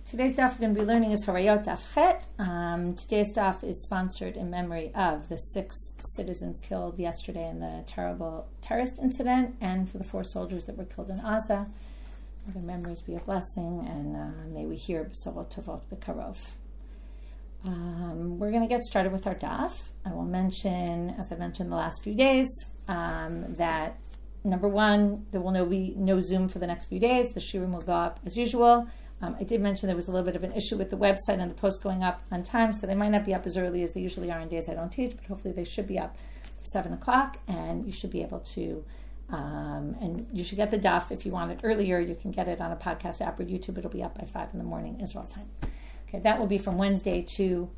Today's daf we're going to be learning is Horayot daf chet. Today's daf is sponsored in memory of the 6 citizens killed yesterday in the terrible terrorist incident, and for the 4 soldiers that were killed in Gaza. May their memories be a blessing, and may we hear b'sovot tovot b'karov. We're going to get started with our daf. I will mention, as I mentioned the last few days, that number 1, there will be no Zoom for the next few days. The shiurim will go up as usual. I did mention there was a little bit of an issue with the website and the posts going up on time, so they might not be up as early as they usually are on days I don't teach, but hopefully they should be up 7 o'clock, and you should be able to, and you should get the daf if you want it earlier. You can get it on a podcast app or YouTube. It'll be up by 5 in the morning Israel time. Okay, that will be from Wednesday through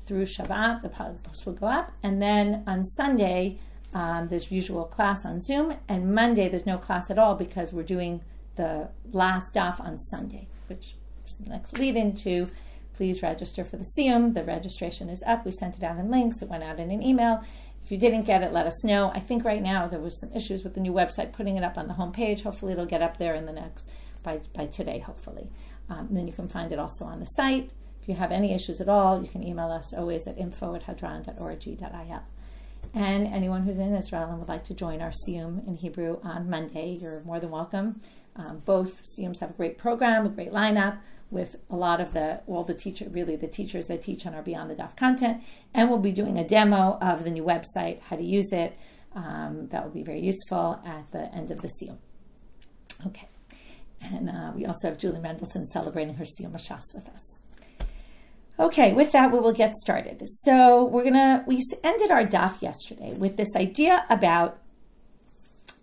Shabbat. The post will go up, and then on Sunday there's usual class on Zoom, and Monday there's no class at all because we're doing the last daf on Sunday, which is the next lead into please register for the siyum. The registration is up. We sent it out in links. It went out in an email. If you didn't get it, let us know. I think right now there was some issues with the new website, putting it up on the homepage. Hopefully it'll get up there in the next, by today, hopefully. And then you can find it also on the site. If you have any issues at all, you can email us always at info@hadran.org.il. And anyone who's in Israel and would like to join our siyum in Hebrew on Monday, you're more than welcome. Both siyums have a great program, a great lineup with a lot of the teachers that teach on our Beyond the Daf content. And we'll be doing a demo of the new website, how to use it. That will be very useful at the end of the siyum. Okay. And we also have Julie Mendelson celebrating her siyum hashas with us. Okay, with that, we will get started. So we ended our daf yesterday with this idea about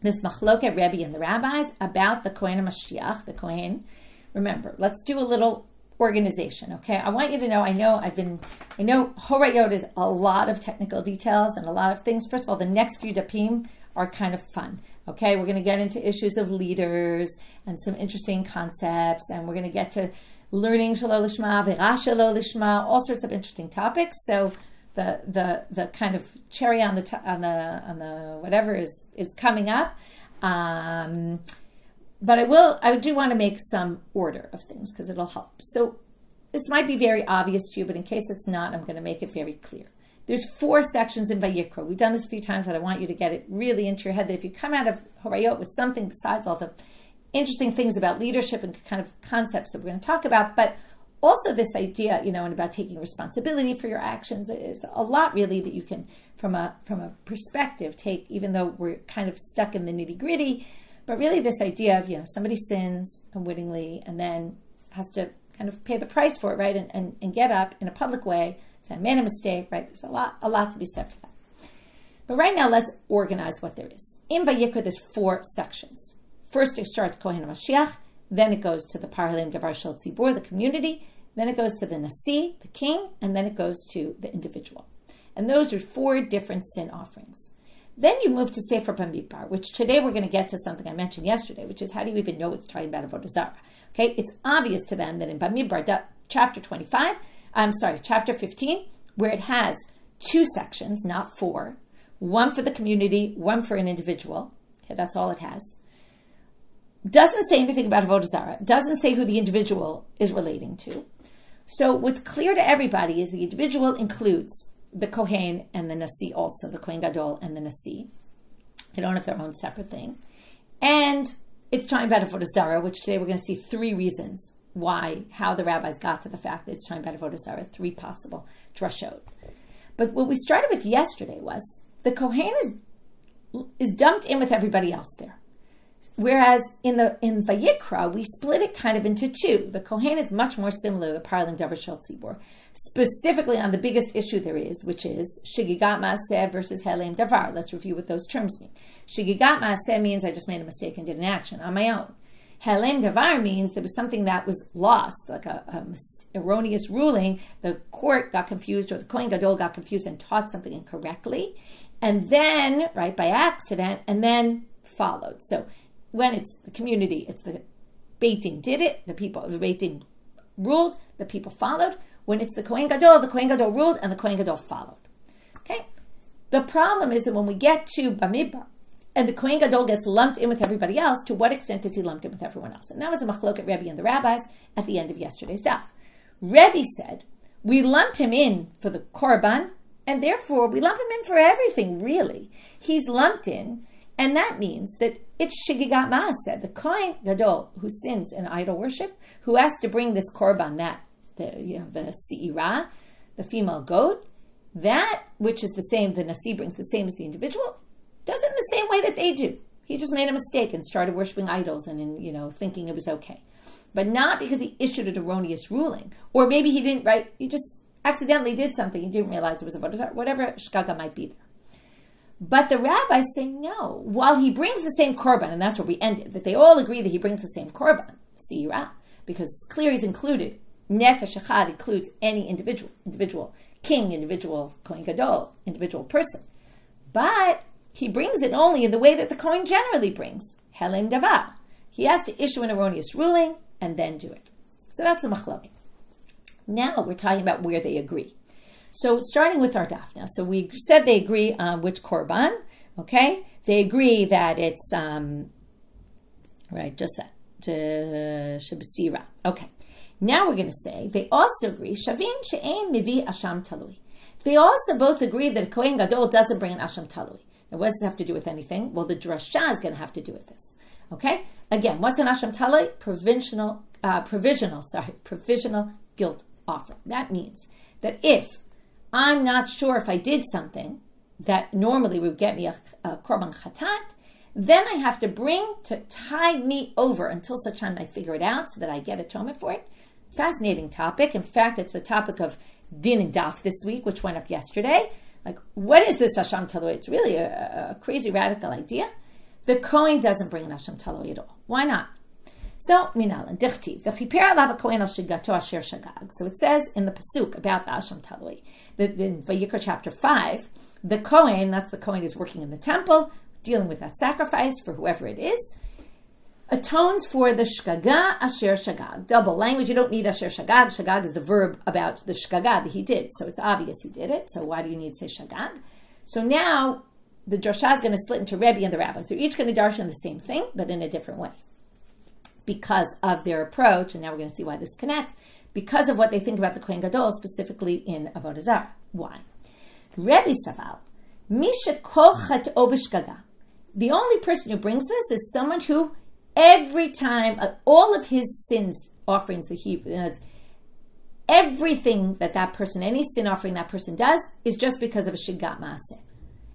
this machloket Rebbi and the rabbis about the kohen and Mashiach, the kohen. Remember, let's do a little organization, okay? I want you to know, I know Horayot is a lot of technical details and a lot of things. First of all, the next few dapim are kind of fun, okay? We're going to get into issues of leaders and some interesting concepts, and we're going to get to learning shelo lishma, v'ra shelo lishma, all sorts of interesting topics. So the kind of cherry on the whatever is coming up, but I do want to make some order of things because it'll help. So this might be very obvious to you, but in case it's not, I'm going to make it very clear. There's 4 sections in Vayikra. We've done this a few times, but I want you to get it really into your head that if you come out of Horayot with something besides all the interesting things about leadership and kind of concepts that we're going to talk about, but also this idea, and about taking responsibility for your actions, is a lot really that you can, from a perspective, take, even though we're kind of stuck in the nitty gritty. But really this idea of, somebody sins unwittingly and then has to kind of pay the price for it, right? And get up in a public way, say, I made a mistake, right? There's a lot to be said for that. But right now, let's organize what there is. In Vayikra, there's 4 sections. First, it starts kohen and Mashiach. Then it goes to the parhalim davar shel tzibur, the community. Then it goes to the nasi, the king, and then it goes to the individual. And those are 4 different sin offerings. Then you move to Sefer Bamidbar, which today we're going to get to something I mentioned yesterday, which is how do you even know it's talking about avodah zarah? Okay, it's obvious to them that in Bamidbar, chapter 15, where it has 2 sections, not 4, one for the community, one for an individual. Okay, that's all it has. Doesn't say anything about avodah zarah. Doesn't say who the individual is relating to. So what's clear to everybody is the individual includes the kohen and the nasi also, the kohen gadol and the nasi. They don't have their own separate thing. And it's talking about avodah zarah, which today we're going to see 3 reasons how the rabbis got to the fact that it's talking about avodah zarah, 3 possible drashot. But what we started with yesterday was the kohen is dumped in with everybody else there. Whereas in Vayikra, we split it kind of into 2. The kohen is much more similar to the parhalim davar shel tzibur, specifically on the biggest issue there is, which is shigigat maaseh versus halem davar. Let's review what those terms mean. Shigigat maaseh means I just made a mistake and did an action on my own. Halem davar means there was something that was lost, like a erroneous ruling. The court got confused, or the kohen gadol got confused and taught something incorrectly, and then, right, by accident, and then followed. So when it's the community, it's the Beit Din did it, the Beit Din ruled, the people followed. When it's the kohen gadol ruled and the kohen gadol followed. Okay? The problem is that when we get to Bamidbar, and the kohen gadol gets lumped in with everybody else, to what extent is he lumped in with everyone else? And that was the machloket Rebbi and the rabbis at the end of yesterday's daf. Rebbi said, we lump him in for the korban, and therefore we lump him in for everything, really. He's lumped in, and that means that it's shigigat ma'aseh, the kohen gadol who sins in idol worship, who has to bring this korban, the se'ira, the female goat, that which is the same, the nasi brings the same as the individual, does it in the same way that they do. He just made a mistake and started worshiping idols and thinking it was okay. But not because he issued an erroneous ruling. Or maybe he didn't, right? He just accidentally did something. He didn't realize it was a avodah, whatever shkaga might be there. But the rabbis say no. While he brings the same korban, and that's where we ended, that they all agree that he brings the same korban, se'ira, because it's clear he's included. Nefesh echad includes any individual king, individual kohen gadol, individual person. But he brings it only in the way that the kohen generally brings, helem davar. He has to issue an erroneous ruling and then do it. So that's the machloket. Now we're talking about where they agree. So starting with our daf now. So we said they agree on which korban, okay? They agree that it's, just that, shabasira. Okay. Now we're going to say, they also agree, shavin she'ein mivi asham talui. They also both agree that a kohen gadol doesn't bring an asham talui. Now what does this have to do with anything? Well, the drasha is going to have to do with this. Okay? Again, what's an asham talui? Provisional guilt offer. That means that if I'm not sure if I did something that normally would get me a korban chatat, then I have to bring to tie me over until such time I figure it out so that I get atonement for it. Fascinating topic. In fact, it's the topic of din and daf this week, which went up yesterday. Like, what is this asham talui? It's really a crazy radical idea. The kohen doesn't bring an asham talui at all. Why not? So, minalan, dichti, v'chiper alav kohen al shigato asher shagag. So it says in the pasuk about the asham talui, in Vayikra chapter 5, the kohen, that's the kohen who's working in the temple, dealing with that sacrifice for whoever it is, atones for the shkaga asher shagag. Double language, you don't need asher shagag. Shagag is the verb about the shkaga that he did. So it's obvious he did it. So why do you need to say shagag? So now the drasha is going to split into Rebbi and the rabbis. They're each going to darshan the same thing, but in a different way. Because of their approach, and now we're going to see why this connects, because of what they think about the kohen gadol, specifically in avodah zarah. Why? Rebbi saval, misha kochet obishkaga. The only person who brings this is someone who, every time, all of his sins offerings that he, everything that person, any sin offering that person does, is just because of a shigat maaseh.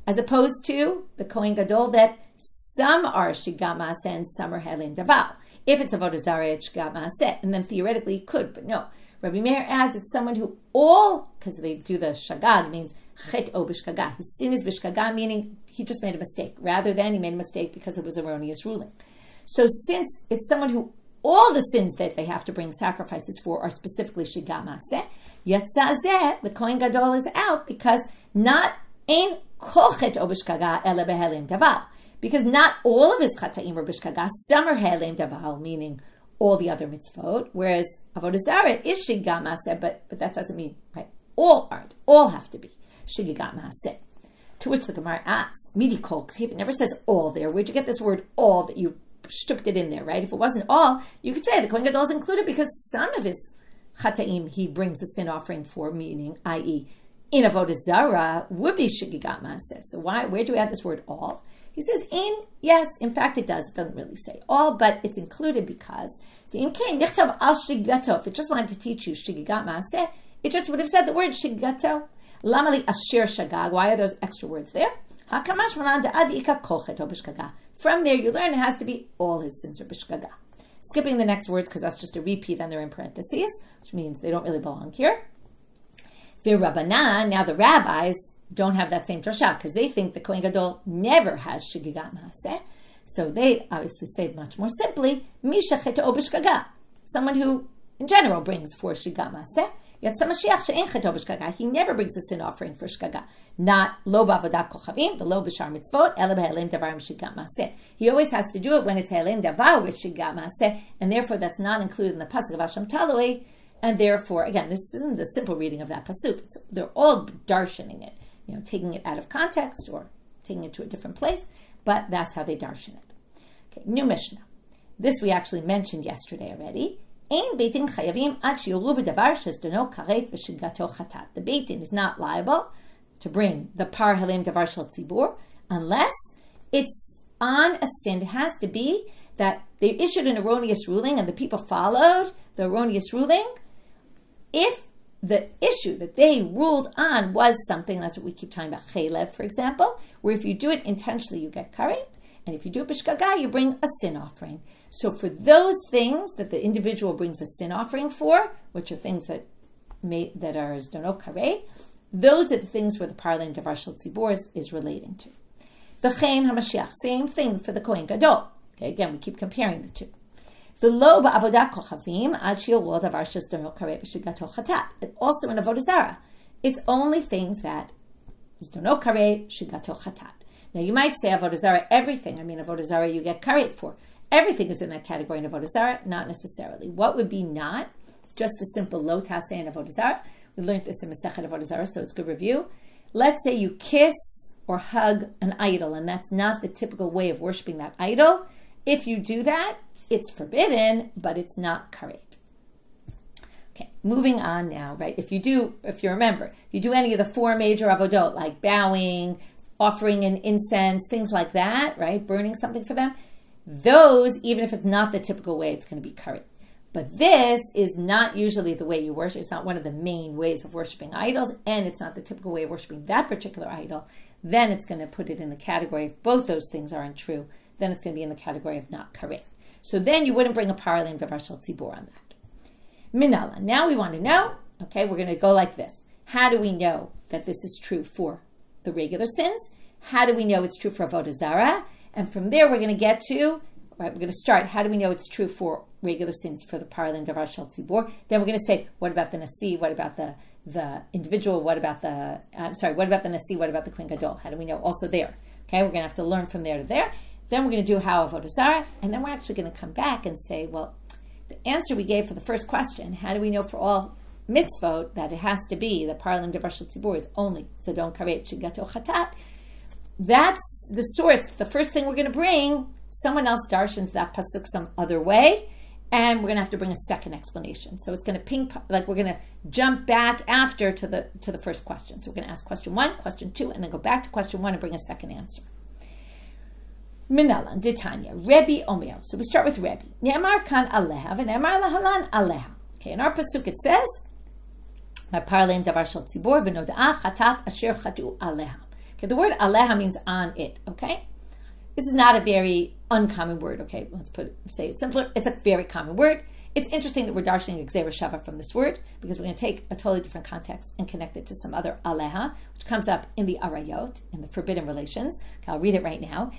As opposed to the kohen gadol, that some are shigat maaseh and some are helem davar. If it's avodah zarah, it's shigat maaseh, and then theoretically it could, but no. Rabbi Meir adds it's someone who because they do the shagag, means chet o b'shkaga. His sin is b'shkaga, meaning he just made a mistake, rather than he made a mistake because it was erroneous ruling. So since it's someone who all the sins that they have to bring sacrifices for are specifically shigat maaseh, yatzazeh, the kohen gadol is out because not ein kol chet o b'shkaga ele behelem davar. Because not all of his chata'im are b'shkaga, some are helem davar, meaning all the other mitzvot, whereas avodah zarah is shigat maaseh, but that doesn't mean, right? All aren't. All have to be shigat maaseh. To which the Gemara asks, midi kol, because it never says all there. Where'd you get this word all that you shtupped it in there, right? If it wasn't all, you could say the kohen gadol is included because some of his chata'im he brings a sin offering for, meaning, i.e., in avodah zarah would be shigat maaseh. So where do we add this word all? He says yes, in fact it does. It doesn't really say all, but it's included because if it just wanted to teach you shigat maaseh, it just would have said the word shigato. Lamali asher shagag. Why are those extra words there? From there you learn it has to be all his sins are b'shkaga. Skipping the next words because that's just a repeat and they're in parentheses, which means they don't really belong here. V'Rabbanan, now the rabbis don't have that same drasha because they think the kohen gadol never has shigat maaseh. So they obviously say much more simply, misha cheto b'shkaga, someone who in general brings for shigat maaseh. Yet Mashiach she'en cheto b'shkaga, he never brings a sin offering for shkaga. Not lo b'avodat kochavim, the lo b'shar mitzvot, ele b'helem davar shigat maaseh. He always has to do it when it's helem davar with shigat maaseh, and therefore that's not included in the pasuk of asham talui. And therefore, again, this isn't the simple reading of that pasuk. They're all darshaning it, taking it out of context or taking it to a different place. but that's how they darshan it. Okay, new Mishnah. This we actually mentioned yesterday already. The Beit Din is not liable to bring the par halem davar shel tzibur unless it's on a sin. It has to be that they issued an erroneous ruling and the people followed the erroneous ruling. If the issue that they ruled on was something, that's what we keep talking about, chaylev, for example, where if you do it intentionally, you get karet, and if you do it b'shgaga, you bring a sin offering. So for those things that the individual brings a sin offering for, which are things that are dono karet, those are the things where the parlem davar shel tzibur is relating to. The chen hamashiach, same thing for the kohen gadol. Okay, again, we keep comparing the two. And also in avodah zarah, it's only things that is dono karet shigato chatat. Now you might say avodah zarah, everything. I mean, avodah zarah you get karet for. Everything is in that category in avodah zarah, not necessarily. What would be not? Just a simple lo taseh in avodah zarah. We learned this in Masechet avodah zarah, so it's good review. Let's say you kiss or hug an idol, and that's not the typical way of worshiping that idol. If you do that, it's forbidden, but it's not karet. Okay, moving on now, right? If you remember, if you do any of the four major avodot, like bowing, offering an incense, things like that, right? Burning something for them, those, even if it's not the typical way, it's going to be karet. But this is not usually the way you worship. It's not one of the main ways of worshiping idols, and it's not the typical way of worshiping that particular idol. Then it's going to put it in the category, if both those things aren't true, then it's going to be in the category of not karet. So then you wouldn't bring a paralem davar shel tzibur on that. Minala. Now we want to know, okay, we're going to go like this. How do we know that this is true for the regular sins? How do we know it's true for avodah zarah? And from there we're going to get to, right, we're going to start, how do we know it's true for regular sins for the paralem davar shel tzibur? Then we're going to say, what about the nasi? What about the individual? What about the nasi? What about the kohen gadol? How do we know also there? Okay, we're going to have to learn from there to there. Then we're going to do how avodah zarah, and then we're actually going to come back and say, well, the answer we gave for the first question, how do we know for all mitzvot that it has to be the paralem davar shel tzibur is only tzadon karet shigato chatat? That's the source. The first thing we're going to bring, someone else darshans that pasuk some other way, and we're going to have to bring a second explanation. So it's going to we're going to jump back after to the first question. So we're going to ask question 1, question 2, and then go back to question 1 and bring a second answer. Minalan, Ditanya, Rebbi Omeo. So we start with Rebbi. Ne'emar kan Aleha, v'ne'emar lahalan Aleha. Okay, in our pasuk it says, "Paralem davar shel tzibur v'noda'a chatat asher chatu Aleha." Okay, the word Aleha means on it. Okay, this is not a very uncommon word. Okay, let's say it simpler. It's a very common word. It's interesting that we're darshaning gezera shava from this word because we're going to take a totally different context and connect it to some other aleha, which comes up in the Horayot, in the forbidden relations. Okay, I'll read it right now.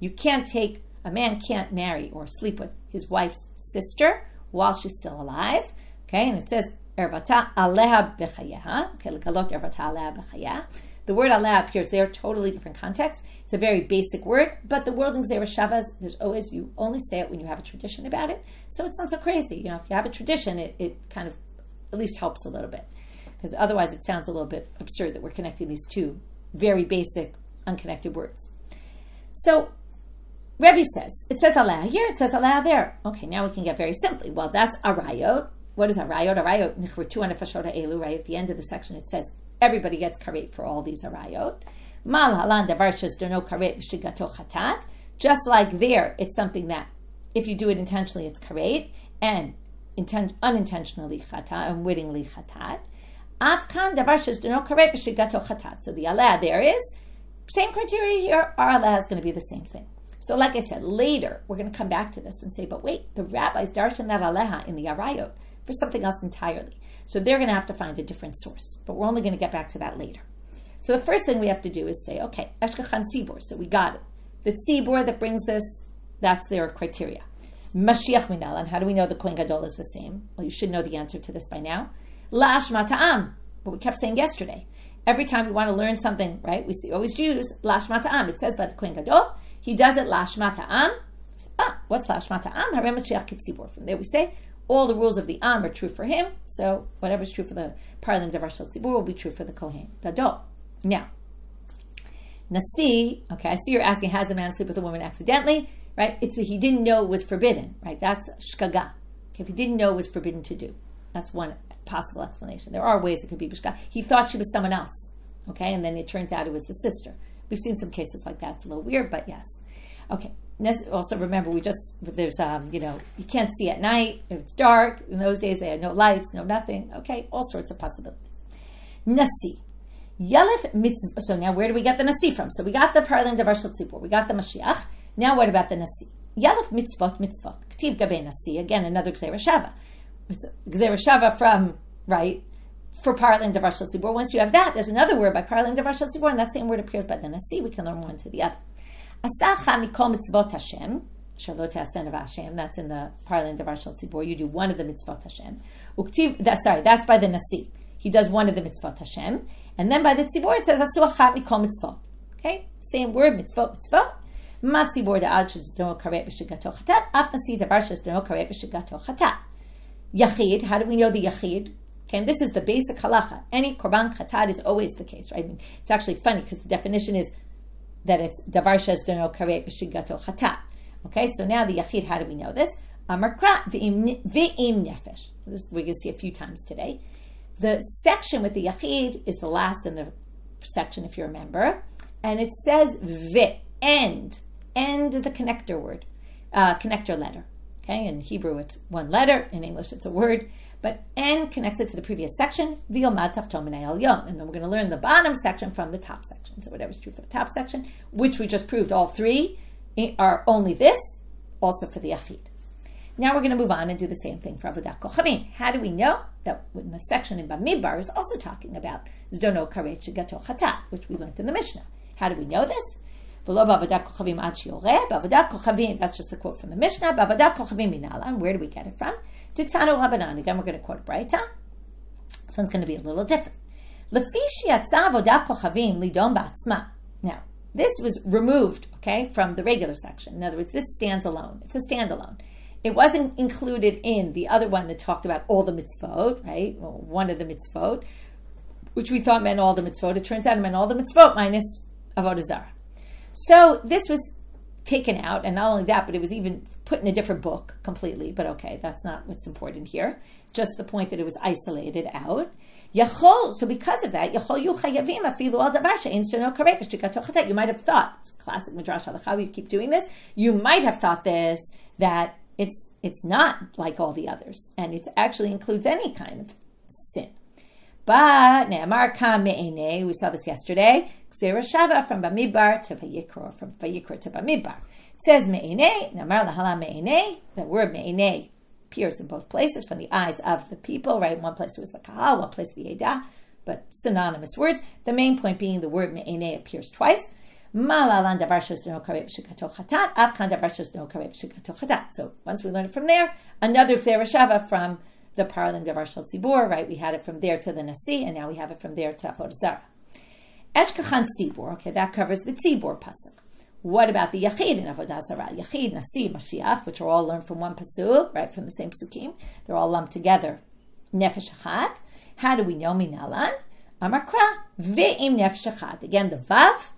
You can't take, a man can't marry or sleep with his wife's sister while she's still alive. Okay, and it says ervata aleha bechayeha. Okay, legalot ervata aleha bechayeha. The word alea appears there, totally different context. It's a very basic word, but the word in gezera shavas, you only say it when you have a tradition about it. So it's not so crazy. You know, if you have a tradition, it kind of at least helps a little bit. Because otherwise it sounds a little bit absurd that we're connecting these two very basic, unconnected words. So Rebbi says, it says alea here, it says alea there. Okay, now we can get very simply. Well, that's Horayot. What is Horayot? Horayot, we're 200 fashot Elul, right? At the end of the section it says, everybody gets karet for all these Horayot. Mal halan davar shesdono karet v'shigato chatat. Just like there, it's something that if you do it intentionally, it's karet, and unintentionally chatat, unwittingly chatat. Afkan davar shesdono karet v'shigato chatat. So the aleh there is same criteria here. Our aleh is going to be the same thing. So, like I said, later we're going to come back to this and say, but wait, the rabbis darshan that aleha in the Horayot for something else entirely. So they're going to have to find a different source. But we're only going to get back to that later. So the first thing we have to do is say, okay, eshkachan tzibur. So we got it. The tzibur that brings this, that's their criteria. Mashiach minal. And how do we know the kohen gadol is the same? Well, you should know the answer to this by now. La ashma ta'am. What we kept saying yesterday. Every time we want to learn something, right, we always use la ashma ta'am. It says by the kohen gadol. He does it la ashma ta'am. What's la ashma ta'am? Harem Mashiach kitzibur. From there we say, All the rules of the Am are true for him, so whatever's true for the parling davar shel tzibur will be true for the kohen gadol. Now, Nasi, okay, I see you're asking, has a man sleep with a woman accidentally, right? It's that he didn't know it was forbidden, right? That's shkaga. Okay, if he didn't know it was forbidden to do. That's one possible explanation. There are ways it could be b'shkaga. He thought she was someone else, okay, and then it turns out it was the sister. We've seen some cases like that. It's a little weird, but yes. Okay. Also remember, there's, you can't see at night. If it's dark. In those days, they had no lights, no nothing. Okay, all sorts of possibilities. Nasi. Yalef mitzvah. So now where do we get the Nasi from? So we got the parling davar shel tzibur. We got the Mashiach. Now what about the Nasi? Yalef mitzvot. K'tiv gabei Nasi. Again, another gezera shava. Gezera shava from, right, for parling davar shel tzibur. Once you have that, there's another word by parling davar shel tzibur, and that same word appears by the Nasi. We can learn one to the other. Asacha mikol mitzvot Hashem. Shalot hasen of Hashem. That's in the parling davar shel tzibur. You do one of the mitzvot Hashem. That's by the Nasi. He does one of the mitzvot Hashem. And then by the tzibur, it says, Asu achat mikol mitzvot. Okay? Same word, mitzvot. Ma tzibur da'ad shezdono karet v'shigato chatat. Af nasi davar shezdono karet v'shigato chatat. Yachid, how do we know the Yachid? Okay, and this is the basic halacha. Any korban chatat is always the case, right? I mean, it's actually funny because the definition is that it's davar shezdono karet v'shigato chatat. Okay, so now the Yachid, how do we know this? Amar kra v'im nefesh. This we're going to see a few times today. The section with the Yachid is the last in the section, if you remember. And it says vi, end. End is a connector word, connector letter. Okay, in Hebrew it's one letter, in English it's a word. But end connects it to the previous section, v'yomad tachton minei al-yom. And then we're going to learn the bottom section from the top section. So whatever's true for the top section, which we just proved all three are only this, also for the Yachid. Now we're going to move on and do the same thing for Avodat Kochavim. How do we know that when the section in Bamidbar is also talking about Zdono Karet Shigato Chatat, which we learned in the Mishnah? How do we know this? V'lo b'Avodat Kochavim ad shioreh. B'Avodat Kochavim, that's just the quote from the Mishnah. B'Avodat Kochavim minalan. Where do we get it from? Titano Rabbanan. Again, we're going to quote Braita. This one's going to be a little different. Lefi shiatza Avodat Kochavim lidon ba'atzma. Now, this was removed, okay, from the regular section. In other words, this stands alone. It's a standalone. It wasn't included in the other one that talked about all the mitzvot, right? Well, one of the mitzvot, which we thought meant all the mitzvot. It turns out it meant all the mitzvot minus avodah zarah. So this was taken out, and not only that, but it was even put in a different book completely. But okay, that's not what's important here. Just the point that it was isolated out. So because of that, you might have thought, it's classic midrash halakha, you keep doing this, you might have thought this, that it's not like all the others, and it actually includes any kind of sin. But ne'amar kam me'enei, we saw this yesterday, gezera shava from Bamidbar to Vayikra, from Vayikra to Bamidbar. It says me'enei, ne'amar lahala me'enei, the word me'enei appears in both places, from the eyes of the people, right? One place was the kahal, one place the edah, but synonymous words. The main point being the word me'enei appears twice. So once we learn it from there, another gezera shava from the parling davar shel tzibur, right? We had it from there to the Nasi, and now we have it from there to avodah zarah. Eshkachan tzibur, okay, that covers the tzibur pasuk. What about the Yachid in avodah zarah? Yachid, Nasi, Mashiach, which are all learned from one pasuk, right? From the same psukim. They're all lumped together. Nefesh achat. How do we know minalan? Amar kra ve'im nefesh achat. Again, the vav.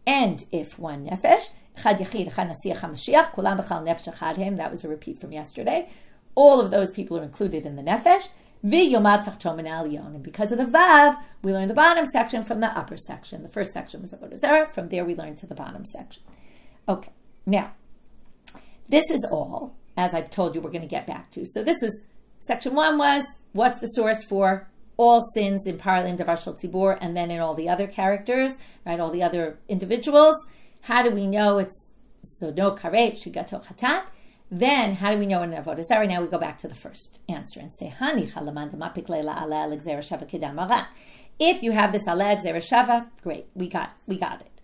And if one nefesh, echad yachid, echad nasi, echad mashiach, kulam b'chal nefesh echad him. That was a repeat from yesterday. All of those people are included in the nefesh. V'yomad tachton minei al-yon. And because of the vav, we learned the bottom section from the upper section. The first section was avodah zarah. From there, we learned to the bottom section. Okay. Now, this is all, as I've told you, we're going to get back to. So this was, section 1 was, what's the source for all sins in parling davar shel tzibur, and then in all the other characters, right, all the other individuals. How do we know it's no karet shigato chatat? Then how do we know in avodah zarah? Now we go back to the first answer and say, hani chalaman damapik leila aleh gezera shava kedam maran. If you have this aleh gezera shava, great, we got it.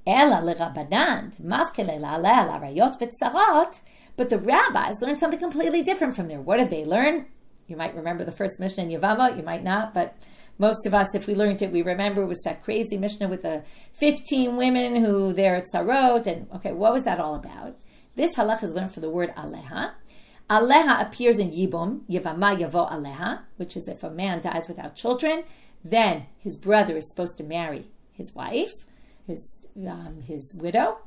Ela lerabbanan mapke leila aleh al harayot v'tzarot. But the rabbis learned something completely different from there. What did they learn? You might remember the first Mishnah in Yavama, you might not, but most of us, if we learned it, we remember it was that crazy Mishnah with the 15 women who they're at Sarot, and okay, what was that all about? This halach is learned from the word aleha. Aleha appears in Yibum, Yevama Yavo Aleha, which is if a man dies without children, then his brother is supposed to marry his wife, his widow.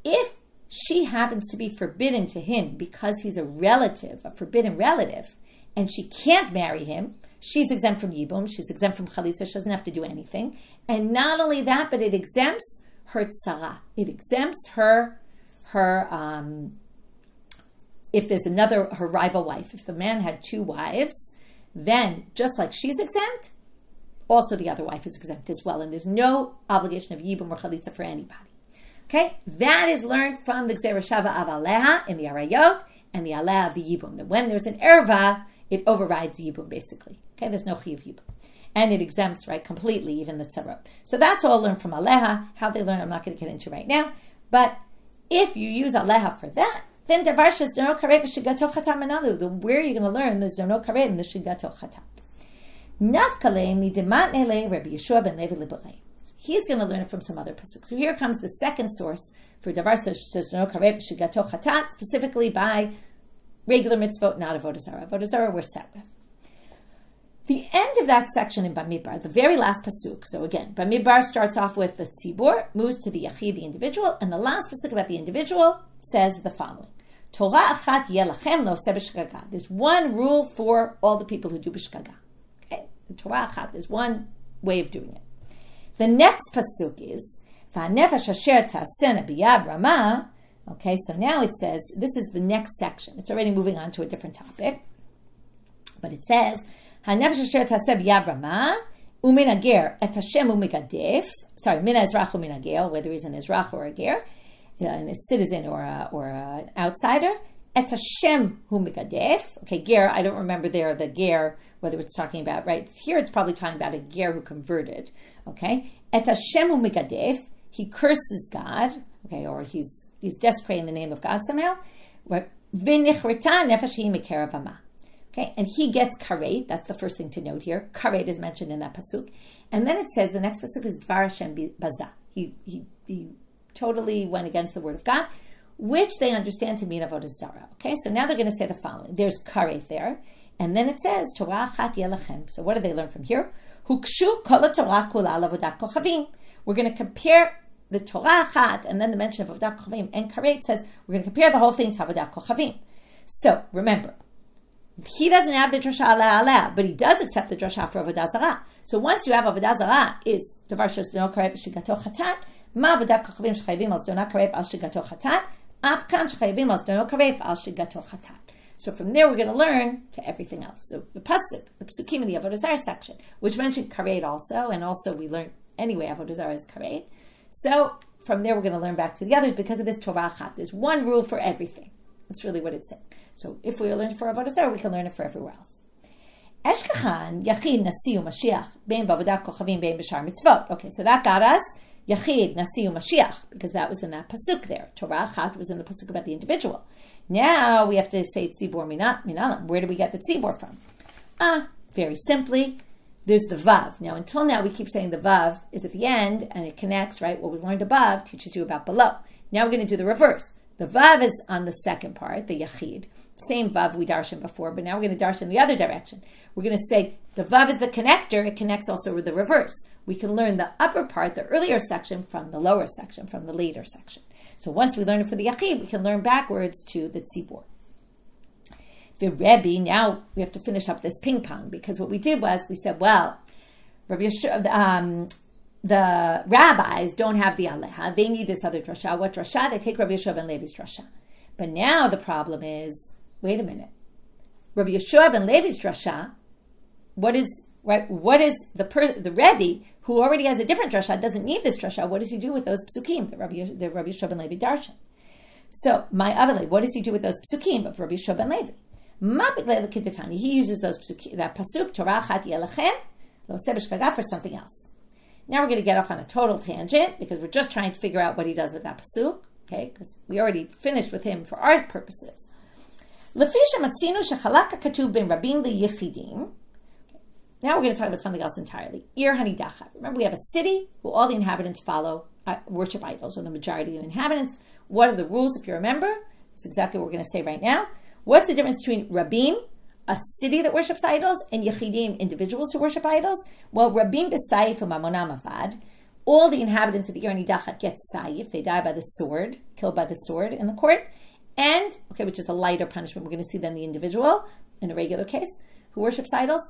If she happens to be forbidden to him because he's a relative, a forbidden relative, and she can't marry him, she's exempt from Yibum, she's exempt from Chalitza, she doesn't have to do anything. And not only that, but it exempts her tzara. It exempts her if there's her rival wife. If the man had 2 wives, then just like she's exempt, also the other wife is exempt as well. And there's no obligation of Yibum or Chalitza for anybody. Okay? That is learned from the gezera shava of Aleha in the Horayot and the Aliyah of the Yibum. That when there's an erva, it overrides Yibum basically. Okay? There's no chiyuv Yibum. And it exempts, right, completely even the tzarot. So that's all learned from Aleha. How they learn, I'm not going to get into right now. But if you use Aleha for that, then davar shes no karet v'shigato chatam manalu. Then where are you going to learn there's no karet and the shigato chatam? Nafkale midemat nele Rebbi Yeshua ben Levi libelei. He's going to learn it from some other pasuk. So here comes the second source for davar shes no karet v'shigato chatam, specifically by regular mitzvot, not avodah zarah. Avodah zarah we're set with. The end of that section in Bamidbar, the very last pasuk. So again, Bamidbar starts off with the tzibur, moves to the yachid, the individual, and the last pasuk about the individual says the following: Torah achat yelachem lo sebeshkaga. There's one rule for all the people who do b'shkaga. Okay, the Torah achat. There's one way of doing it. The next pasuk is va'nefesh asher ta'asena biyad ramah. Okay, so now it says this is the next section. It's already moving on to a different topic, but it says. Hanefesh asher taseh b'yad ramah umin ager et Hashem umigadef. Sorry, min ezrach umin ager, whether he's an ezrach or a ger, a citizen or an outsider. Et Hashem umigadef. Okay, ger. I don't remember there the ger whether it's talking about right here. It's probably talking about a ger who converted. Okay, et Hashem umigadef. He curses God. Okay, or he's desecrating the name of God somehow. V'nichrita nefesh hi mikerav amah. Okay, and he gets karet. That's the first thing to note here. Karet is mentioned in that pasuk, and then it says the next pasuk is dvar Hashem baza. He totally went against the word of God, which they understand to mean avodah zarah. Okay, so now they're going to say the following. There's karet there, and then it says Torah achat yelachem. So what do they learn from here? Hukshu kol Torah kula lavodat kochavim. We're going to compare the Torah achat, and then the mention of avodat kochavim, and karet says we're going to compare the whole thing to avodat kochavim. So remember. He doesn't have the drasha alea, but he does accept the drasha for avodah zarah. So once you have avodah zarah, is davar shes no karet shigato chatat, ma avodat kochavim shchayvim al no karet al shigato chatat, af kan shchayvim al no karet al shigato chatat. So from there we're going to learn to everything else. So the psukim in the avodah zarah section, which mentioned karet also, and also we learned anyway avodah zarah is karet. So from there we're going to learn back to the others because of this Torah achat. There's one rule for everything. That's really what it's saying. So if we learn it for avodah zarah, we can learn it for everywhere else. Eshkachan yachid nasi umashiach bein b'avodat kochavim bein b'shar mitzvot. Okay, so that got us yachid nasi umashiach because that was in that pasuk there. Torah achat was in the pasuk about the individual. Now we have to say tzibur minalam. Where do we get the tzibur from? Very simply, there's the vav. Now until now we keep saying the vav is at the end and it connects, right? What was learned above teaches you about below. Now we're going to do the reverse. The vav is on the second part, the yachid. Same vav we darshan before, but now we're going to darshan the other direction. We're going to say the vav is the connector. It connects also with the reverse. We can learn the upper part, the earlier section, from the lower section, from the later section. So once we learn it for the yachid, we can learn backwards to the tzibur. The Rebbi, now we have to finish up this ping pong because what we did was we said, well, the rabbis don't have the Aleha. They need this other drasha. What drasha? They take Rabbi Yeshua ben Levi's drasha. But now the problem is, wait a minute. Rabbi Yeshua ben Levi's drasha, what is the Rebbi, who already has a different drasha, doesn't need this drasha? What does he do with those psukim, the Rabbi Yeshua ben Levi darshan? So, my avale, what does he do with those psukim of Rabbi Yeshua ben Levi? He uses those psukim, that pasuk, Torah achat yelachem, lo sebeshkaga, for something else. Now we're going to get off on a total tangent because we're just trying to figure out what he does with that pasuk, okay? Because we already finished with him for our purposes. Now we're going to talk about something else entirely. Ir Hanidachat. Remember, we have a city who all the inhabitants follow, worship idols, or the majority of the inhabitants. What are the rules, if you remember? That's exactly what we're going to say right now. What's the difference between rabbim, a city that worships idols, and yechidim, individuals who worship idols? Well, rabbim b'sayif u'mamonam avad. All the inhabitants of the Ir Nidachat get sayif. They die by the sword, killed by the sword in the court. And, which is a lighter punishment, we're going to see than the individual, in a regular case, who worships idols.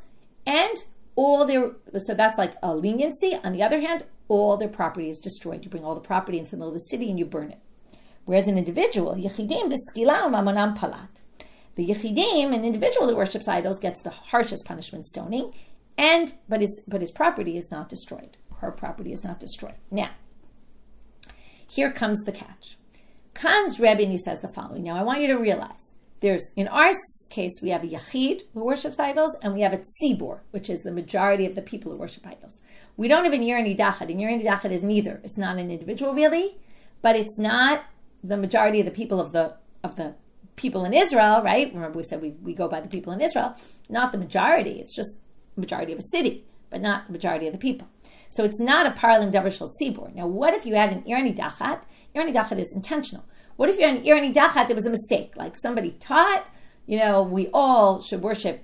And so that's like a leniency. On the other hand, all their property is destroyed. You bring all the property into the middle of the city and you burn it. Whereas an individual, yechidim b'skila u'mamonam palat. The yechidim, an individual that worships idols, gets the harshest punishment, stoning, but his property is not destroyed. Her property is not destroyed. Now, here comes the catch. Comes Rebbi and he says the following. Now, I want you to realize, in our case, we have a yachid who worships idols, and we have a tzibor, which is the majority of the people who worship idols. We don't have an Ir Nidachat. An Ir Nidachat is neither. It's not an individual, really, but it's not the majority of the people of the people in Israel, right? Remember we said we go by the people in Israel. Not the majority. It's just the majority of a city, but not the majority of the people. So it's not a parlin davar shel tzibor. Now, what if you had an Ir Nidachat? Ir Nidachat is intentional. What if you had an Ir Nidachat that was a mistake? Like somebody taught, we all should worship,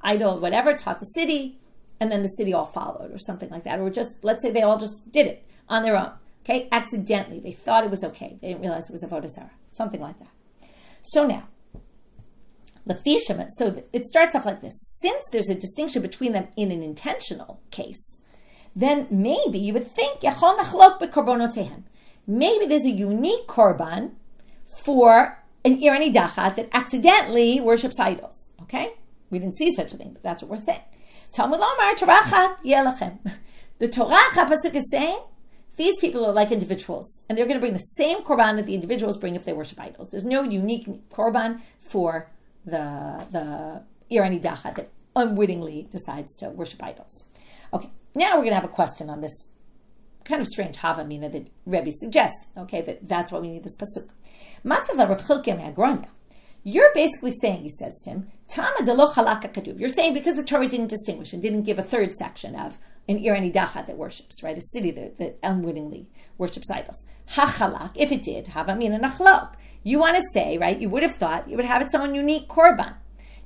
idol, whatever, taught the city, and then the city all followed or something like that. Or just, let's say they all just did it on their own. Okay, accidentally. They thought it was okay. They didn't realize it was avodah zarah. Something like that. So now, so it starts off like this. Since there's a distinction between them in an intentional case, then maybe you would think, maybe there's a unique korban for an Ir Nidachat that accidentally worships idols. Okay? We didn't see such a thing, but that's what we're saying. Talmud Lomar, Torah Yelachem. The Torah pasuk is saying, these people are like individuals, and they're going to bring the same korban that the individuals bring if they worship idols. There's no unique korban for the Ir Nidachat that unwittingly decides to worship idols. Okay, now we're going to have a question on this kind of strange havamina that Rebbi suggests. Okay, that's why we need this pasuk. You're basically saying, he says to him, you're saying because the Torah didn't distinguish and didn't give a third section of an Ir Nidachat that worships, right? A city that unwittingly worships idols. Hachalak, if it did, havamina nachlok. You want to say, right, you would have thought it would have its own unique korban.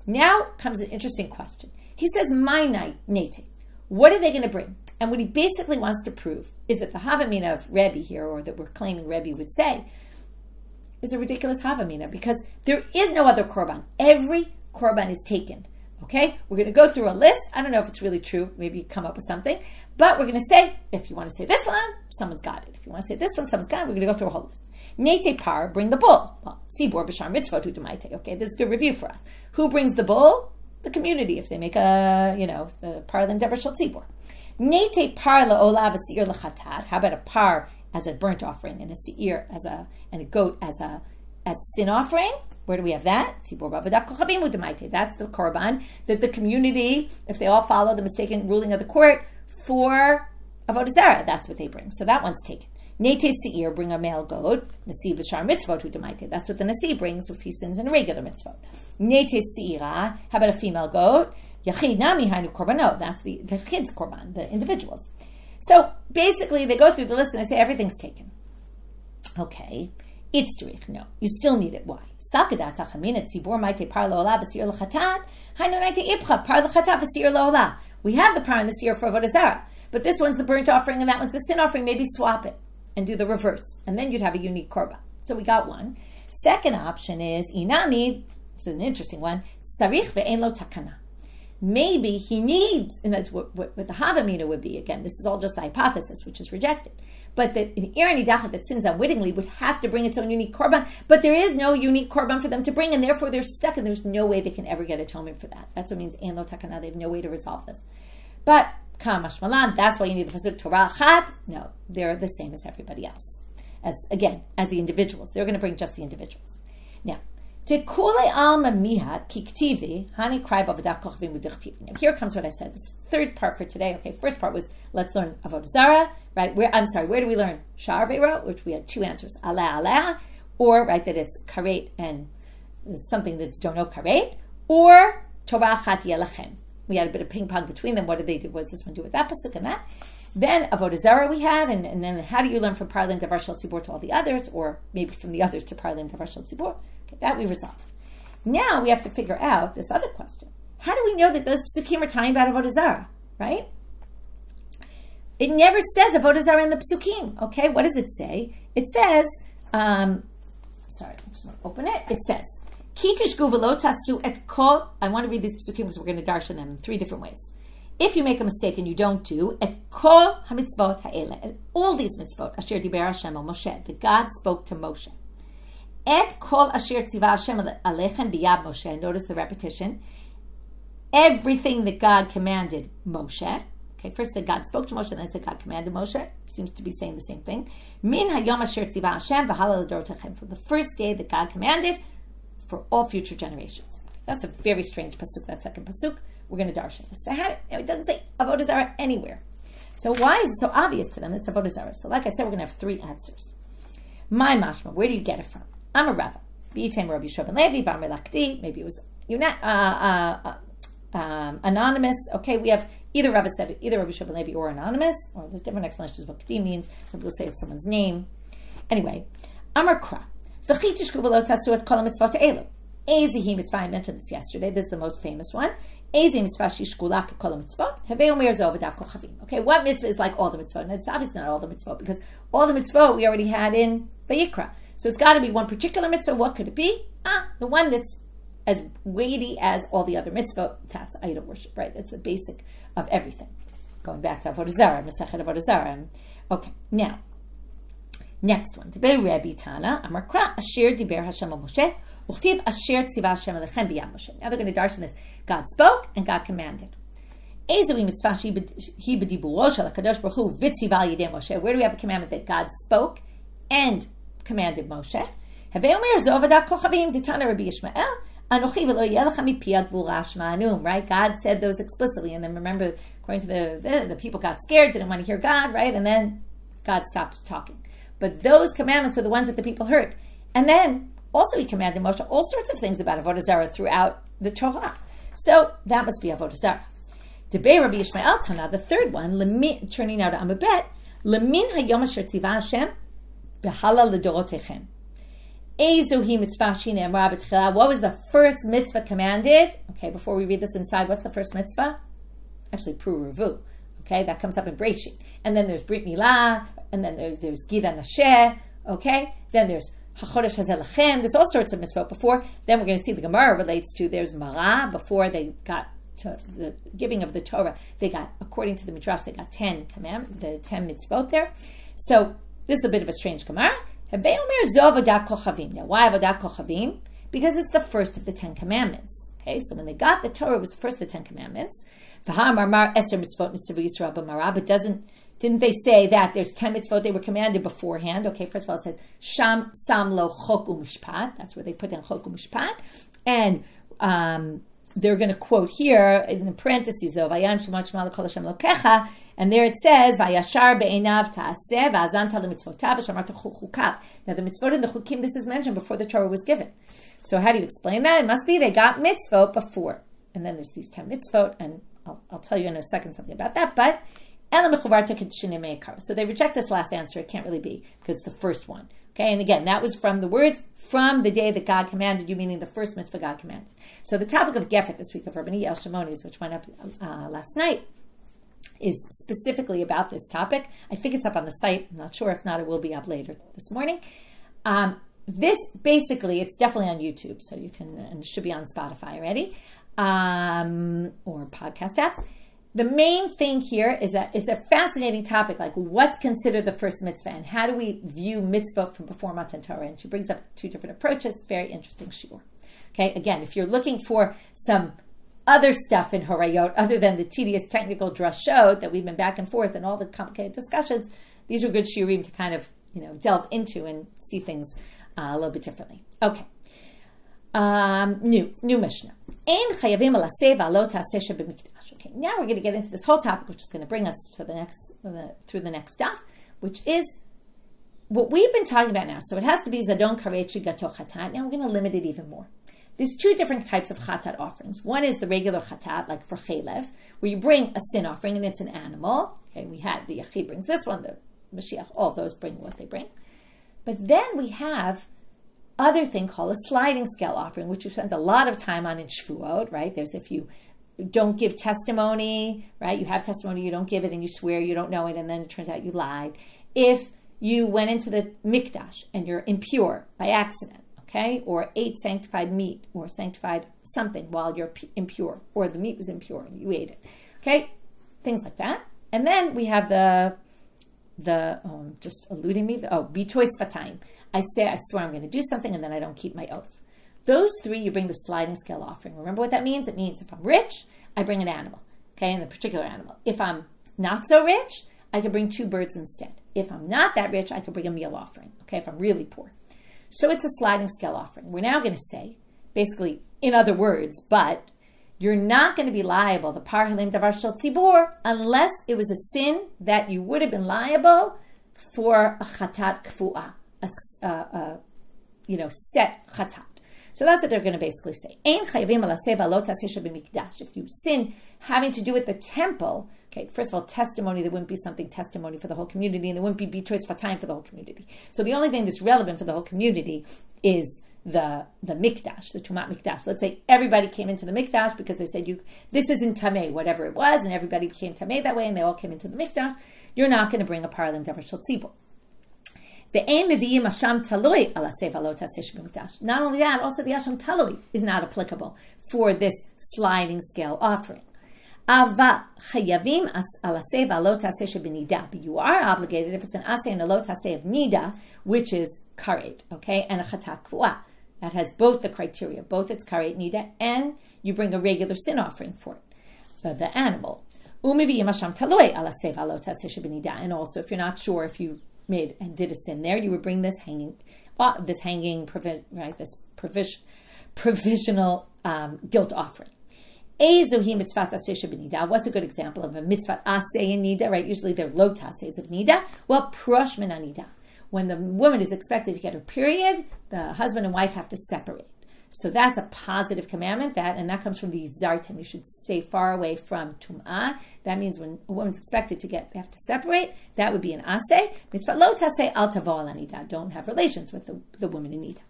Now comes an interesting question. He says, my nate. What are they going to bring? And what he basically wants to prove is that the havamina of Rebbi here, or that we're claiming Rebbi would say, is a ridiculous havamina, because there is no other korban. Every korban is taken. Okay? We're going to go through a list. I don't know if it's really true. Maybe you come up with something. But we're going to say, if you want to say this one, someone's got it. If you want to say this one, someone's got it. We're going to go through a whole list. Nete par, bring the bull. Well, Sibor b'shar mitzvot hu d'maite. Okay, this is a good review for us. Who brings the bull? The community, if they make the parlin davar shel tzibor. Nete par la'olav v'seir l'chatat. How about a par as a burnt offering and a seir and a goat as a sin offering? Where do we have that? That's the korban that the community, if they all follow the mistaken ruling of the court for avodah zarah, that's what they bring. So that one's taken. Nete seir, bring a male goat. Nasi b'shar mitzvot hu d'maite. That's what the nasi brings if he sins in a regular mitzvot. Nete seira, how about a female goat? Yachid nami hainu korbanot. That's the chid's korban, the individuals. So basically, they go through the list and they say everything's taken. Okay. It's derich. No, you still need it. Why? Sakadat hachamin tzibor maite par la'olah v'sir l'chatat. Hainu naite ipcha par l'chatat v'sir la'olah. We have the par and the seir for avodah zarah, but this one's the burnt offering and that one's the sin offering. Maybe swap it and do the reverse, and then you'd have a unique korban. So we got one. Second option is inami. This is an interesting one. Sarich ve'en lo takana. Maybe he needs, and that's what the havamina would be. Again, this is all just the hypothesis, which is rejected. But that an Ir Nidachat that sins unwittingly would have to bring its own unique korban, but there is no unique korban for them to bring, and therefore they're stuck, and there's no way they can ever get atonement for that. That's what means ein lo takana. They have no way to resolve this. But kamash malan, that's why you need the pasuk Torah chat. No, they're the same as everybody else. As the individuals, they're going to bring just the individuals. Now, tekule alma mihat kiktivi hani cry bavadak kochvim udichtivi. Now here comes what I said. This third part for today. Okay, first part was let's learn avodah zarah. Right? Where do we learn shar ve'ro? Which we had two answers: Alea, or right that it's karet and it's something that's don't know karet, or Torah chat yelachem. We had a bit of ping pong between them. What did they do? Was this one do with that pasuk and that? Then avodah zarah we had, and then how do you learn from parlin davar shel tzibor to all the others, or maybe from the others to parlin davar shel tzibor? Okay, that we resolved. Now we have to figure out this other question. How do we know that those psukim are talking about avodah zarah, right? It never says avodah zarah in the psukim, okay? What does it say? It says, I'm just going to open it. It says, Ki tishgu v'lo tasu et kol, I want to read these psukim because we're going to darshan them in 3 different ways. If you make a mistake and you don't do, et kol ha-mitzvot ha'ele, and all these mitzvot, asher diber Hashem al Moshe, that God spoke to Moshe. Et kol asher tziva Hashem alechem biyad Moshe, notice the repetition, everything that God commanded Moshe. Okay, first said God spoke to Moshe, then it said God commanded Moshe. Seems to be saying the same thing. Min hayom asher tziva Hashem v'hala l'dorotechem, from the first day that God commanded for all future generations. That's a very strange pasuk, that second pasuk. We're going to darshan this. So it doesn't say avodah zarah anywhere. So why is it so obvious to them it's avodah zarah? So like I said, we're going to have 3 answers. My mashma, where do you get it from? I'm a rabbi. B'item Rabbi Shov and Levi, V'amar lakti. Maybe it was anonymous. Okay, we have either Rabbi said it, either Rabbi Shov and Levi or anonymous, or there's different explanations what kti means. Some people say it's someone's name. Anyway, Amar Kra. V'chi tishku v'lo tasu et kol ha-mitzvot ha'elu. Ezihi mitzvah, I mentioned this yesterday. This is the most famous one. Okay, what mitzvah is like all the mitzvot? And it's obviously not all the mitzvot, because all the mitzvot we already had in Vayikra. So it's got to be one particular mitzvah. What could it be? The one that's as weighty as all the other mitzvot. That's idol worship, right? That's the basic of everything. Going back to Avodah Zarah, Masechet Avodah Zarah. Okay, now, next one. Rebbi Tana, Amar Kra, Asher Diber Hashem al Moshe, Uchtiv Asher Tziva Hashem alechem biyad Moshe. Now they're going to darshan this. God spoke and God commanded. Where do we have a commandment that God spoke and commanded Moshe? Right? God said those explicitly, and then remember, according to the people got scared, didn't want to hear God, right? And then God stopped talking. But those commandments were the ones that the people heard. And then also He commanded Moshe all sorts of things about avodah zarah throughout the Torah. So that must be avodah zarah. Debei Rabbi Yishmael Tana, the third one, turning now to Amabet, lemin hayom asher tziva Hashem b'hala l'dorotechem. Ezuhi mitzvah shene'amra b'tchila. What was the first mitzvah commanded? Okay, before we read this inside, what's the first mitzvah? Actually, pru-revu. Okay, that comes up in Breshit. And then there's Brit Milah, and then there's Gida Nasheh. Okay, then there's HaChodesh Hazeh Lachem. There's all sorts of mitzvot before. Then we're going to see the Gemara relates to there's Marah. Before they got to the giving of the Torah, they got, according to the Midrash, they got 10 commandments, the 10 mitzvot there. So this is a bit of a strange Gemara. Now, why Avodat Kochavim? Because it's the first of the 10 commandments. Okay, so when they got the Torah, it was the first of the 10 commandments. But didn't they say that there's 10 mitzvot they were commanded beforehand? Okay, first of all, it says, Sham Sam Lo Chok U'Mishpat. That's where they put in Chok U'Mishpat. And they're going to quote here in the parentheses, though, Vayam Shemot Shema L'Kol Hashem Lokecha. And there it says, Vayashar Be'enav Ta'aseh Va'azanta L'Mitzvotav V'shamarta Chukav. Now, the mitzvot and the chukim, this is mentioned before the Torah was given. So how do you explain that? It must be they got mitzvot before. And then there's these 10 mitzvot, and I'll tell you in a second something about that. But so they reject this last answer. It can't really be because it's the first one. Okay, and again, that was from the words from the day that God commanded you, meaning the first mitzvah God commanded. So the topic of Gefet this week of Rabbi El Shimoni's, which went up last night, is specifically about this topic. I think it's up on the site. I'm not sure. If not, it will be up later this morning. This basically, it's definitely on YouTube, so you can, and it should be on Spotify already, or podcast apps. The main thing here is that it's a fascinating topic, like what's considered the first mitzvah and how do we view mitzvah from before Matan Torah? And she brings up 2 different approaches. Very interesting shiur. Okay, again, if you're looking for some other stuff in Horayot other than the tedious technical drashot that we've been back and forth and all the complicated discussions, these are good shiurim to kind of delve into and see things a little bit differently. Okay. New Mishnah. Okay, now we're going to get into this whole topic, which is going to bring us to through the next daf, which is what we've been talking about now. So it has to be zadon karet shigato chatat. Now we're going to limit it even more. There's 2 different types of chatat offerings. One is the regular chatat, like for chelev, where you bring a sin offering and it's an animal. Okay, we had the Yachid brings this one, the Mashiach, all those bring what they bring. But then we have other thing called a sliding scale offering, which we spent a lot of time on in Shavuot, right? There's if you don't give testimony, right? You have testimony, you don't give it, and you swear you don't know it, and then it turns out you lied. If you went into the mikdash and you're impure by accident, okay, or ate sanctified meat or sanctified something while you're impure, or the meat was impure and you ate it, okay, things like that. And then we have just eluding me, bitoy sfatayim. I swear I'm going to do something and then I don't keep my oath. Those three, you bring the sliding scale offering. Remember what that means? It means if I'm rich, I bring an animal, okay, and a particular animal. If I'm not so rich, I could bring 2 birds instead. If I'm not that rich, I could bring a meal offering, okay, if I'm really poor. So it's a sliding scale offering. We're now going to say, basically, in other words, but you're not going to be liable, the par halim davar shel tzibur, unless it was a sin that you would have been liable for a chatat kfu'ah, set chatat. So that's what they're going to basically say. If you sin having to do with the temple, okay, first of all, testimony, there wouldn't be something testimony for the whole community, and there wouldn't be bitoy sfatayim for the whole community. So the only thing that's relevant for the whole community is the mikdash, the tumat mikdash. Let's say everybody came into the mikdash because they said this isn't tameh, whatever it was, and everybody became tameh that way, and they all came into the mikdash. You're not going to bring a parlim davar shel tzibur. Not only that, also the asham talui is not applicable for this sliding scale offering. But you are obligated if it's an aseh and a lo taseh of nida, which is karet, okay, and a chatat kfu'ah. That has both the criteria, both its karet, nida, and you bring a regular sin offering for it, the animal. And also, if you're not sure if you made and did a sin there, you would bring this provisional guilt offering. What's a good example of a mitzvah aseh in nida, right? Usually they're lo tasehs of nida. Well, prosh min nida. When the woman is expected to get her period, the husband and wife have to separate. So that's a positive commandment, and that comes from the zartim. You should stay far away from tum'ah. That means when a woman's expected to they have to separate, that would be an aseh. Mitzvah lo taseh al tavo al nida. Don't have relations with the woman in nida.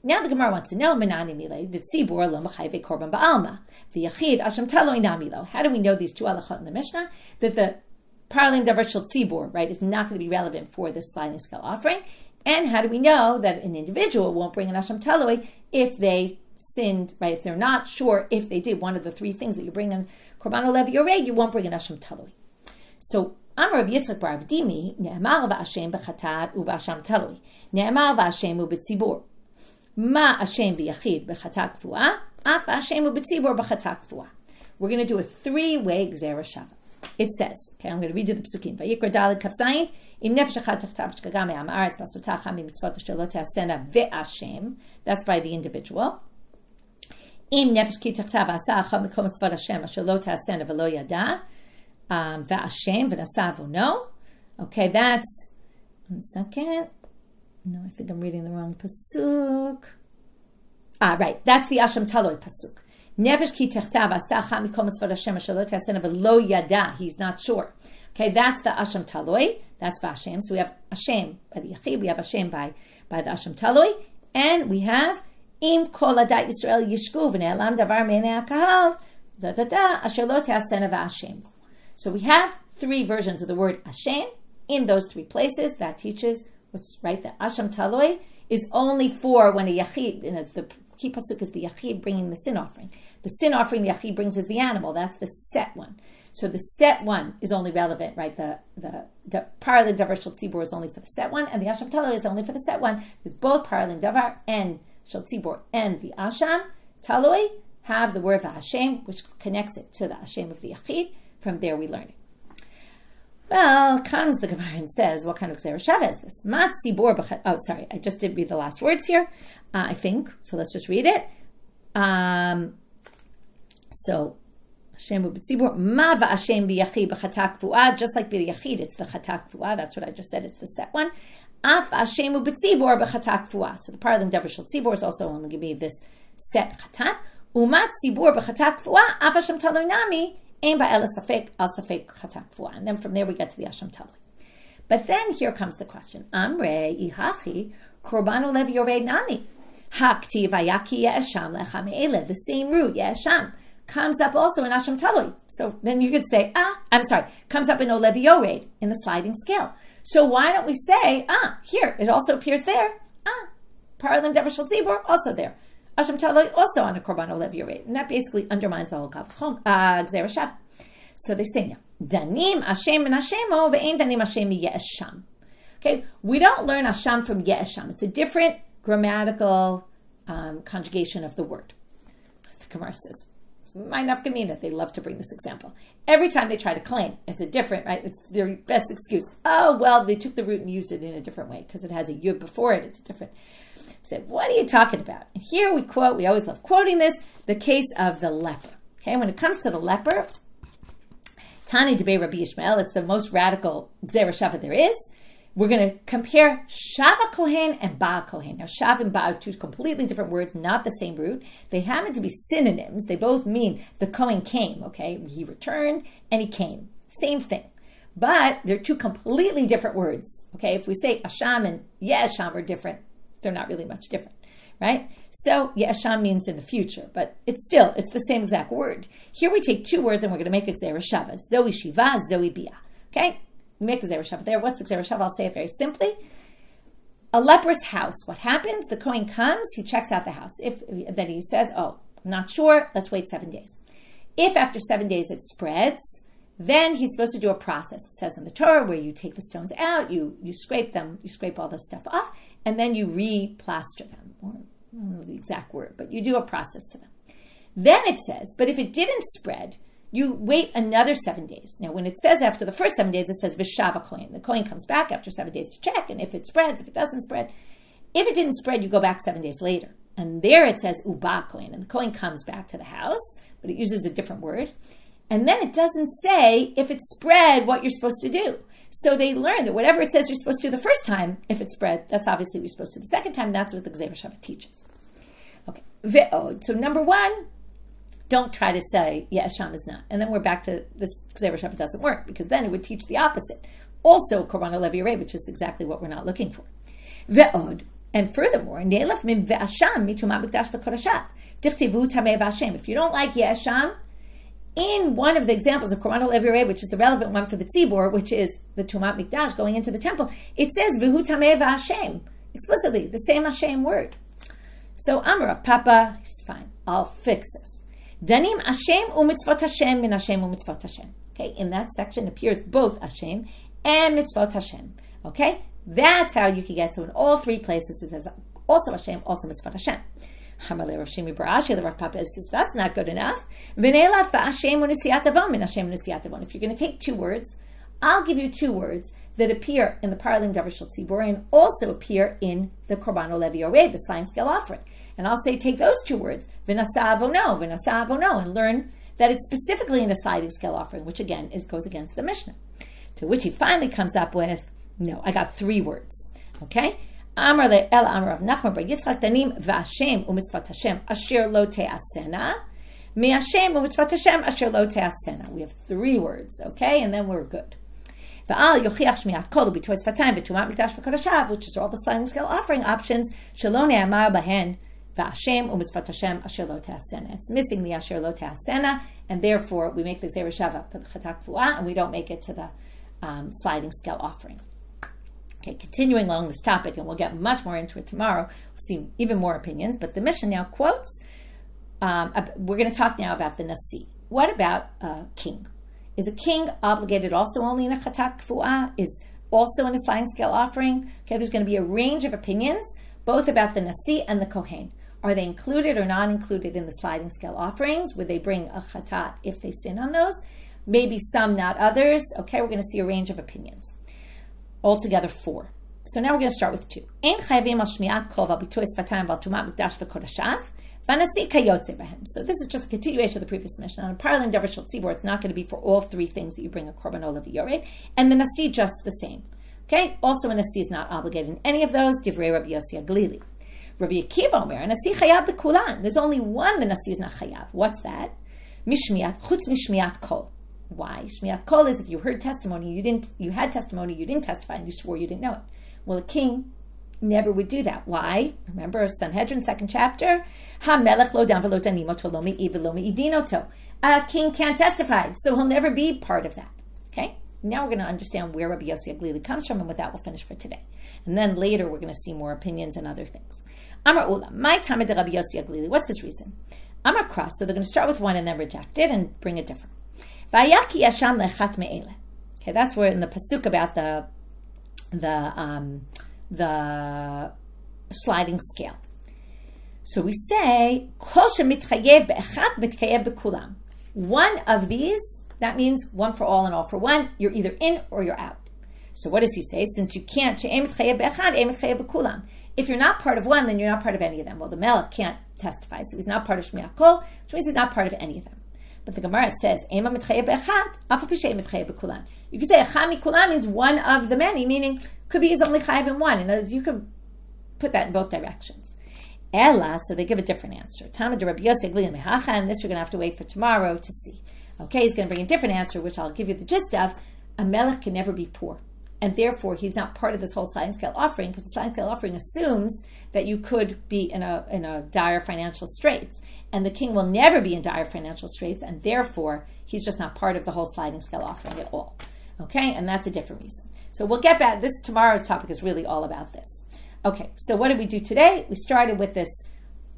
Now the Gemara wants to know, menani milei, did tzibur lo mechayve korban ba'alma, v'yachid asham talui namilo. How do we know these 2 halachot in the Mishnah? That the parlim davar shel tzibur, right, is not going to be relevant for this sliding scale offering. And how do we know that an individual won't bring an asham talui if they sinned, right? If they're not sure if they did one of the 3 things that you bring in korban olevi or reg, you won't bring an asham talui. So, Amar Rav Yitzchak bar Avdimi, ne'amar va'ashem b'chatat u'b'asham talui, ne'amar va'ashem u'b'tzibur. Ma asham b'yachid b'chatat kfu'ah, af asham u'b'tzibur b'chatat kfu'ah. We're going to do a 3-way gezera shava. It says, okay, I'm going to read you the psukim. Vayikra daled kaf zayin, im nefesh echad tachtav shkaga me'am haaretz b'asutacha mitzvot asher lo ta'asena ve'ashem. That's by the individual. Im nefesh ki tachtav asa achad mikom mitzvot Hashem asher lo ta'asena ve'lo yada ve'ashem v'nasa vono. Okay, that's 1 second. No, I think I'm reading the wrong pasuk. Right, that's the asham talui pasuk. Nefesh ki techtav asta achat mikom mitzvot Hashem asher lo ta'asena ve'lo yada. He's not sure. Okay, that's the asham talui. That's v'ashem. So we have ashem by the yachid. We have ashem by the asham talui, and we have im kol adat Yisrael yishku v'ne'elam davar me'nei hakahal asher lo ta'asena v'ashem. So we have 3 versions of the word ashem in those 3 places. That teaches what's right. The asham talui is only for when a yachid, and as the key pasuk is the yachid bringing the sin offering. The sin offering the yachid brings is the animal. That's the set one. So the set one is only relevant, right? The parlim davar shel tzibur is only for the set one, and the asham talui is only for the set one. Because both parlim davar and shel tzibur and the asham talui have the word v'ashem, which connects it to the ashem of the yachid. From there we learn it. Well, comes the Gemara and says, what kind of gezera shava is this? Mat tzibur b'chat. Oh, sorry, I just did read the last words here. I think so. Let's just read it. So, Hashem u'b'tzibur ma v'ashem b'yachid b'chatat kfu'ah. Just like b'yachid, it's the chatat kfu'ah. That's what I just said. It's the set one. Af Hashem u'b'tzibur b'chatat kfu'ah. So the parlim davar shel tzibur is also only going to be this set chatat. Umat tzibur b'chatat kfu'ah. Af Hashem talui nami. And then from there we get to the asham talui. But then here comes the question. Amre ihachi Korban olev yored nami. Haktiv ayaki asham lecha me'ele. The same root, asham, comes up also in asham talui. So then you could say, comes up in olev yored in the sliding scale. So why don't we say, here, it also appears there. Paralim dever shel tzibur, also there. Asham talui, also on a korban olev yored. And that basically undermines the whole gezera shava. So they say now, danim ashem and ashemo ve'ein danim ashem ye'asham. Okay, we don't learn asham from ye'asham. It's a different grammatical conjugation of the word. The Gemara says, my nafkamina, they love to bring this example. Every time they try to claim, it's a different, right? It's their best excuse. Oh, well, they took the root and used it in a different way because it has a yud before it. It's a different. I said, what are you talking about? And here we quote, we always love quoting this, the case of the leper. Okay, when it comes to the leper, Tani debei Rabbi Yishmael, it's the most radical gezera shava there is. We're going to compare shava kohen and ba kohen. Now, shav and ba are two completely different words, not the same root. They happen to be synonyms. They both mean the kohen came, okay? He returned and he came. Same thing. But they're two completely different words, okay? If we say asham and asham are different, they're not really much different, right? So, asham means in the future, but it's the same exact word. Here we take two words and we're going to make a gezera shava. Zoe shiva, zoe bia, okay? We make a gezera shava there. What's the gezera shava? I'll say it very simply. A leper's house. What happens? The kohen comes, he checks out the house. Then he says, I'm not sure, let's wait 7 days. If after 7 days it spreads, then he's supposed to do a process. It says in the Torah where you take the stones out, you scrape them, you scrape all the stuff off, and then you re-plaster them. Or, I don't know the exact word, but you do a process to them. Then it says, but if it didn't spread, you wait another 7 days. Now, when it says after the first 7 days, it says v'shava kohen. The kohen comes back after 7 days to check, and if it spreads, if it doesn't spread, if it didn't spread, you go back 7 days later. And there it says uba kohen, and the kohen comes back to the house, but it uses a different word. And then it doesn't say if it spread what you're supposed to do. So they learn that whatever it says you're supposed to do the first time, if it spread, that's obviously what you're supposed to do the second time. That's what the gezera shava teaches. Okay, ve'od. So number one, don't try to say, asham is not. And then we're back to this gezera shava doesn't work, because then it would teach the opposite. Also, korban olev yoreh, which is exactly what we're not looking for. Ve'od. And furthermore, ne'elaf min ve'asham mituma mikdash v'kodashav. Dichtivu tameh v'asham. If you don't like asham, in one of the examples of korban olev yoreh, which is the relevant one for the tzibur, which is the tumat mikdash going into the temple, it says v'hu tameh v'asham. Explicitly, the same asham word. So Amar Papa, it's fine, I'll fix this. Danim Hashem u'mitzvot Hashem min Hashem u'mitzvot Hashem. Okay, in that section appears both Hashem and mitzvot Hashem. Okay, that's how you can get. So in all three places it says also Hashem, also mitzvot Hashem. Hamalei Rav Shimi Bar Ashi, the Rav Papa says that's not good enough. V'neilaf v'Hashem u'nisiyat avon min Hashem u'nisiyat avon. If you're going to take two words, I'll give you two words that appear in the paralim dever shel tzibur and also appear in the korban olev yoreh, the sliding scale offering. And I'll say, take those two words, v'nasa avono, and learn that it's specifically in a sliding scale offering, which again goes against the Mishnah. To which he finally comes up with, no, I got three words. Okay? Amar le'el amar of Nachman bar Yitzchak danim v'Hashem u'mitzvot Hashem asher lo te'asena me'Hashem u'mitzvot Hashem asher lo te'asena. We have three words, okay? And then we're good. V'al yochiach shmiat kol u'bitois fatayim v'tumat mikdash v'kodashav, which is all the sliding scale offering options, shelo ne'amar bahen v'Hashem u'mitzvot Hashem asher lo te'asena. It's missing the asher lo te'asena, and therefore we make the gezera shava for the chatak fu'ah, and we don't make it to the sliding scale offering. Okay, continuing along this topic, and we'll get much more into it tomorrow. We'll see even more opinions, but the Mishnah now quotes, we're going to talk now about the nasi. What about a king? Is a king obligated also only in a chatak fu'ah? Is also in a sliding scale offering? Okay, there's going to be a range of opinions, both about the nasi and the kohen. Are they included or not included in the sliding scale offerings? Would they bring a chatat if they sin on those? Maybe some, not others. Okay, we're going to see a range of opinions. Altogether 4. So now we're going to start with 2. So this is just a continuation of the previous Mishnah. On a paralim dever shel tzibur, it's not going to be for all three things that you bring a korban olev yoreh, and the nasi just the same. Okay, also a nasi is not obligated in any of those. Divrei Rabbi Yossi Aglili. Rabbi Akiva Omer, nasi chayav bekulan. There's only one the nasi is not chayav. What's that? Mishmiat chutz mishmiat kol. Why? Shmiat kol is if you heard testimony, you had testimony, you didn't testify, and you swore you didn't know it. Well, a king never would do that. Why? Remember Sanhedrin, 2nd chapter? Ha-melech lo dam v'lo tanimoto lo me'iv v'lo me'idinoto. A king can't testify, so he'll never be part of that. Okay? Now we're going to understand where Rabbi Yossi HaGlili comes from, and with that we'll finish for today. And then later we're going to see more opinions and other things. Amar Ula, my time de Rabbi Yossi HaGlili. What's his reason? Amar Cross, so they're going to start with one and then reject it and bring it different. Vayaki asham lechat me'ele. Okay, that's where in the pasuk about the sliding scale. So we say kol shemitchayev be'echad mitchayev be'kulam. One of these, that means one for all and all for one. You're either in or you're out. So what does he say? Since you can't, if you're not part of one, then you're not part of any of them. Well, the Melech can't testify, so he's not part of Shmiat Kol, which means he's not part of any of them. But the Gemara says, you could say Echad Mikulam means one of the many, meaning could be he's only chayav in one. In other words, you could put that in both directions. Ella, so they give a different answer. Tamid Rabbi Yossi HaGlili Mehacha, and this you're going to have to wait for tomorrow to see. Okay, he's going to bring a different answer, which I'll give you the gist of. A melech can never be poor, and therefore he's not part of this whole sliding scale offering, because the sliding scale offering assumes that you could be in a dire financial straits, and the king will never be in dire financial straits, and therefore he's just not part of the whole sliding scale offering at all. Okay, and that's a different reason. So we'll get back. Tomorrow's topic is really all about this. Okay, so what did we do today? We started with this.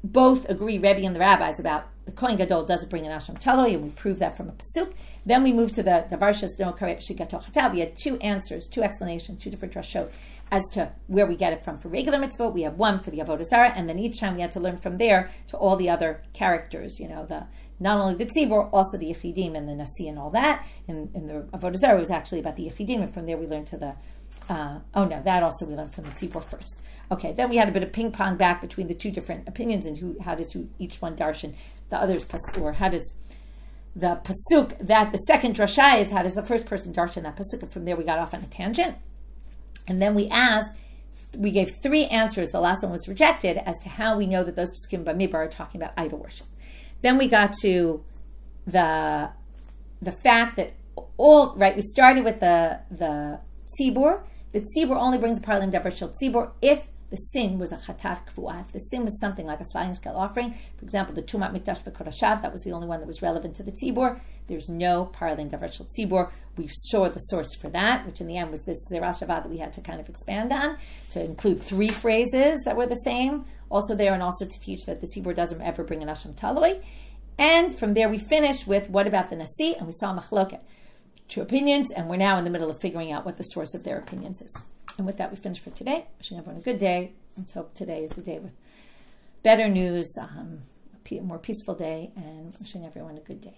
Both agree, Rebbi and the rabbis, about the kohen gadol doesn't bring an asham talui, and we proved that from a pasuk. Then we moved to the varshas no karet shigato chatav. We had two answers, two explanations, two different drashot as to where we get it from for regular mitzvah. We have one for the avodah zarah, and then each time we had to learn from there to all the other characters. Not only the tzibur, also the yichidim and the nasi and all that. In the avodah zarah, it was actually about the yichidim, and from there we learned to the. That also we learned from the tzibur first. Okay, then we had a bit of ping pong back between the two different opinions and how does each one darshan the other's pasuk, or how does the pasuk that the second drasha is, how does the first person darshan that pasuk? And from there we got off on a tangent, and then we gave three answers. The last one was rejected as to how we know that those pasukim Bamidbar are talking about idol worship. Then we got to the fact that we started with the tzibur. The tzibur only brings a parlin davar shel tzibur if the sin was a chatat kvuah. If the sin was something like a sliding scale offering, for example, the tumat mikdash v'korashav, that was the only one that was relevant to the tzibur. There's no parlin davar shel tzibur. We saw the source for that, which in the end was this gezera shava that we had to kind of expand on to include three phrases that were the same, also there, and also to teach that the tzibur doesn't ever bring an asham talui. And from there we finished with what about the nasi, and we saw machloket. Two opinions, and we're now in the middle of figuring out what the source of their opinions is. And with that, we finish for today. Wishing everyone a good day. Let's hope today is a day with better news, a more peaceful day, and wishing everyone a good day.